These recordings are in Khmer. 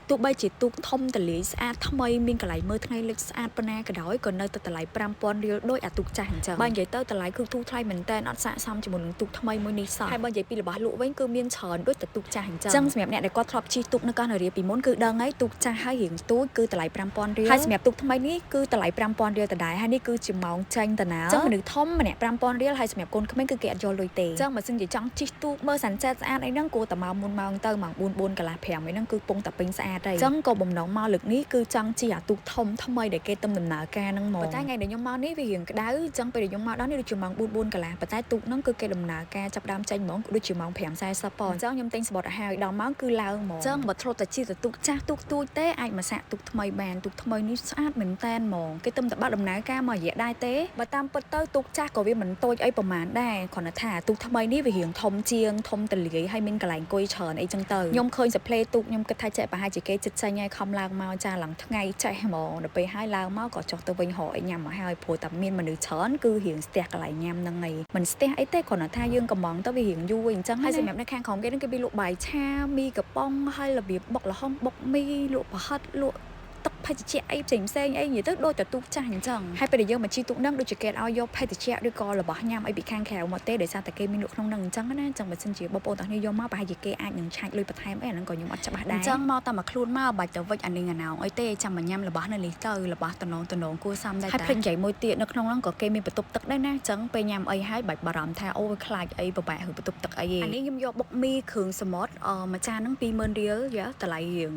ទោះបីជាទូកធំតលាយស្អាតថ្មីមានកន្លែងមើលថ្ងៃលិចស្អាតប៉ុណ្ណាក៏ដោយក៏នៅតែតម្លៃ 5000 រៀលដោយអាទូកចាស់អញ្ចឹងបើនិយាយទៅតម្លៃគឺទូថ្លៃមែនតើអត់ស័ក្តិសមជាមួយនឹងទូកថ្មីមួយនេះសោះហើយបើនិយាយពីរបស់លក់វិញគឺមានច្រើនដូចតែទូកចាស់អញ្ចឹងសម្រាប់អ្នកដែលគាត់ធ្លាប់ជិះទូកនៅកោះនរាពីមុនគឺដឹងហើយទូកចាស់ហើយរៀងទូចគឺតម្លៃ 5000 រៀលហើយសម្រាប់ទូកថ្មីនេះគឺតម្លៃ 5000 រៀលដដែលហើយនេះគឺជាម៉ោងចាញ់តាណាអញ្ចឹងមនុស្សធំម្នាក់ 5000 រៀលហើយសម្រាប់កូនក្មេងគឺគេអត់យកលុយទេអញ្ចឹងបើសិនជាចង់ជិះទូកមើល sunset ស្អាតអីហ្នឹងគួរតែមកមុនម៉ោងទៅម៉ោង 4 កន្លះ 5 អីហ្នឹងគឺពងតែពេញស្អាតហើយអញ្ចឹងក៏បំណងមកលើកនេះគឺចង់ជិះអាទូកធំថ្មីដែលគេទំដំណើរការហ្នឹងមកប៉ុន្តែថ្ងៃដែលខ្ញុំមកនេះវារៀងក្តៅអញ្ចឹងពេលដែលខ្ញុំមកដល់នេះដូចជាម៉ោង 4 កន្លះប៉ុន្តែទូកហ្នឹងគឺគេដំណើរការចាប់ដើមចេញហ្មងដូចជាម៉ោង 5:40 ប៉ុណ្ណឹងអញ្ចឹងខ្ញុំទិញសបុតឲ្យហើយដល់មកគឺឡើងហ្មងអញ្ចឹងបើធ្លាប់តែជិះទូកចាស់ទូកទូចទេអាចមកសាក់ទូកថ្មីបានទូកថ្មីនេះស្អាតមែនតែនហ្មងគេទំតែបាត់ដំណើរការមករយៈដែរទេបើតាមពិតទៅទូកចាស់ក៏វាមិនតូចអីប្រហែលដែរគ្រាន់តែថាទូកថ្មីនេះវារៀងធំជាងធំទលាយហើយមានកន្លែងអង្គុយច្រើនអីចឹងទៅខ្ញុំឃើញសផ្លេទូកខ្ញុំគិតថាចេះប្រហែលជាគេចិត្តចាញ់ហើយខំឡើងមកចាឡើងថ្ងៃចេះហ្មងដល់ពេលហើយឡើងមកក៏ចុះទៅវិញរកអីញ៉ាំមកហើយព្រោះតែមានមនុស្សច្រើនគឺរៀងស្ទះកន្លែងញ៉ាំហ្នឹងឯងមិនស្ទះអីទេគ្រាន់តែថាយើងកំងទៅវារៀងយូរអញ្ចឹងហើយសម្រាប់នៅខាងក្រោមគេហ្នឹងគេមានលក់បាយឆាមីកំប៉ុងហើយរបៀបបុកល្ហុងបុកមីលក់ប្រហិតលក់ទឹកភេសជ្ជៈអីផ្សេងអីនិយាយទៅដូចតែទូកចាស់អញ្ចឹងហើយពេលដែលយើងមកជិះទូកហ្នឹងដូចជាគេឲ្យយកភេសជ្ជៈឬក៏របស់ញ៉ាំអីពីខាងក្រៅមកទេដោយសារតែគេមានលក់ក្នុងហ្នឹងអញ្ចឹងណាអញ្ចឹងបើសិនជាបងប្អូនទាំងគ្នាយកមកប្រហែលជាគេអាចនឹងឆាច់លុយបន្ថែមអីអាហ្នឹងក៏ខ្ញុំអត់ច្បាស់ដែរអញ្ចឹងមកតែមកខ្លួនមកបាច់ទៅវិចអានេះអាណោអីទេចាំមកញ៉ាំរបស់នៅនេះទៅរបស់តំណងគួរសមដែរហើយភ្លេចនិយាយមួយទៀតនៅក្នុងហ្នឹងក៏គេមានបន្ទប់ទឹកដែរណាអញ្ចឹងពេលញ៉ាំអីហើយបាច់បារម្ភថាអូវាខ្លាចអីពិបាកឬបន្ទប់ទឹកអីទេអានេះខ្ញុំយកបុកមីគ្រឿងសមុទ្រមួយចានហ្នឹង 20000 រៀលយ៉ាតម្លៃរៀង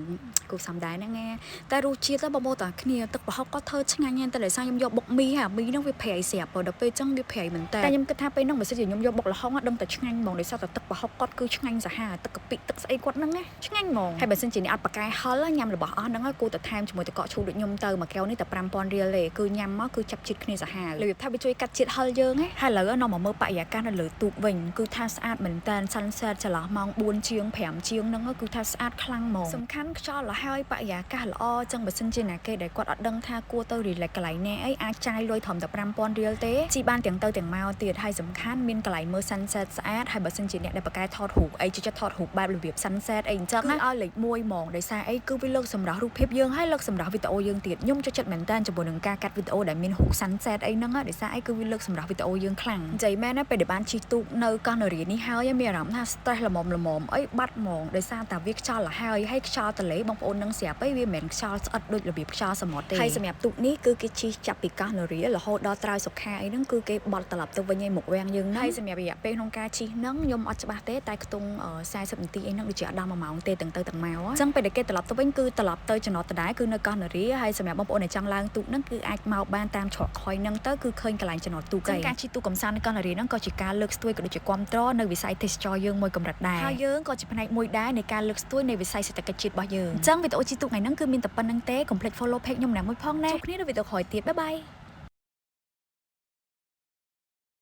គួរសមដែរហ្នឹងណាតែរសជាតិទៅបងប្អូនតាគ្នាទឹកប្រហុកក៏ធ្វើឆ្ងាញ់តែដោយសារខ្ញុំយកបុកមីហាមីហ្នឹងវាប្រៃស្រាប់ដល់ពេលចឹងវាប្រៃមែនតើតែខ្ញុំគិតថាពេលហ្នឹងបើសិនជាខ្ញុំយកបុកល្ហុងដឹងតែឆ្ងាញ់ហ្មងដោយសារតែទឹកប្រហុកគាត់គឺឆ្ងាញ់សាហាវទឹកកាពិទឹកស្អីគាត់ហ្នឹងណាឆ្ងាញ់ហ្មងហើយបើសិនជាអ្នកអត់ប្រកែហិលញ៉ាំរបស់អស់ហ្នឹងគួរតែថែមជាមួយទឹកកកឈូសដូចខ្ញុំទៅមួយកែវនេះតែ 5000 រៀលទេគឺញ៉ាំមកគឺចាប់ជាតិគ្នាសាហាវរបៀបថាវាជួយកាត់ជាតិហិលយើងហ៎ហើយឥឡូវនាំមកមើលបរិយាកាសនៅលើទូកវិញគឺថាស្អាតមែនតើ sunset ចន្លោះម៉ោង 4 ជាង 5 ជាងហ្នឹងគឺថាស្អាតខ្លាំងហ្មងសំខាន់ខ្យល់ល្អហើយបរិយាកាសល្អចឹងបើសិនជាណាគេដែលគាត់អត់ដឹងថាគួរទៅ relax កន្លែងណាអីអាចចាយលុយត្រឹមតែ 5000 រៀលទេជីបានទាំងទៅទាំងមកទៀតហើយសំខាន់មានកន្លែងមើល sunset ស្អាតហើយបើសិនជាអ្នកដែលប្រកែថតរូបអីចិត្តថតរូបបែបរបៀប sunset អីអញ្ចឹងណាឲ្យលេខ1ហ្មងដោយសារអីគឺវាលើកសម្រាប់រូបភាពយើងហើយលើកសម្រាប់វីដេអូយើងទៀតខ្ញុំចូលចិត្តមែនតើជាមួយនឹងការកាត់វីដេអូដែលមានរូប sunset អីហ្នឹងដោយសារអីគឺវាលើកសម្រាប់វីដេអូយើងខ្លាំងនិយាយមែនណាពេលដែលបានជិះទូកនៅកោះនរានេះហើយមានអារម្មណ៍ថា stress ល្មមអីបាត់ហ្មងដោយសារតែវាខ្យល់ល្អហើយខ្យល់ទន្លេបងប្អូននឹងស្រាប់អីវាមិនមែនខ្យល់ស្អិតដូចរបៀបខ្យល់សមុទ្រទេហើយសម្រាប់ទូកនេះគឺគេជិះចាប់ពីកោះនរារហូតដល់ត្រើយសុខាអីហ្នឹងគឺគេបត់ត្រឡប់ទៅវិញឲ្យមុខវាំងយើងហ្នឹងហើយសម្រាប់រយៈពេលក្នុងការជិះហ្នឹងខ្ញុំអត់ច្បាស់ទេតែខ្ទង់40នាទីអីហ្នឹងដូចជាអត់ដល់1ម៉ោងទេទាំងទៅទាំងមកអញ្ចឹងពេលដែលគេត្រឡប់ទៅវិញគឺត្រឡប់ទៅចំណតដដែលគឺនៅកោះនរាហើយសម្រាប់បងប្អូនដែលចង់ឡើងទូកហ្នឹងគឺអាចមកបានតាមច្រកខ້ອຍហ្នឹងទៅគឺឃើញកន្លែងចំណតទូកហើយការជិះទូកកំសាន្តនៅកោះនរាហ្នឹងក៏ជាការលើកស្ទួយក៏ដូចជាគ្រប់គ្រងនៅវិស័យទេសចរយើងមួយកម្រិតដែរហើយយើងក៏ជាផ្នែកមួយដែរនៃការលើកស្ទួយនៃវិស័យសេដ្ឋកិច្ចជាតិរបស់យើងអញ្ចឹងវីដេអូជិះទូកថ្ងៃហ្នឹងគឺមានតែប៉ុណ្្នឹងទេកុំភ្លេច follow page ខ្ញុំណាមួយផងណាជួបគ្នានៅវីដេអូក្រោយទៀតបាយបាយ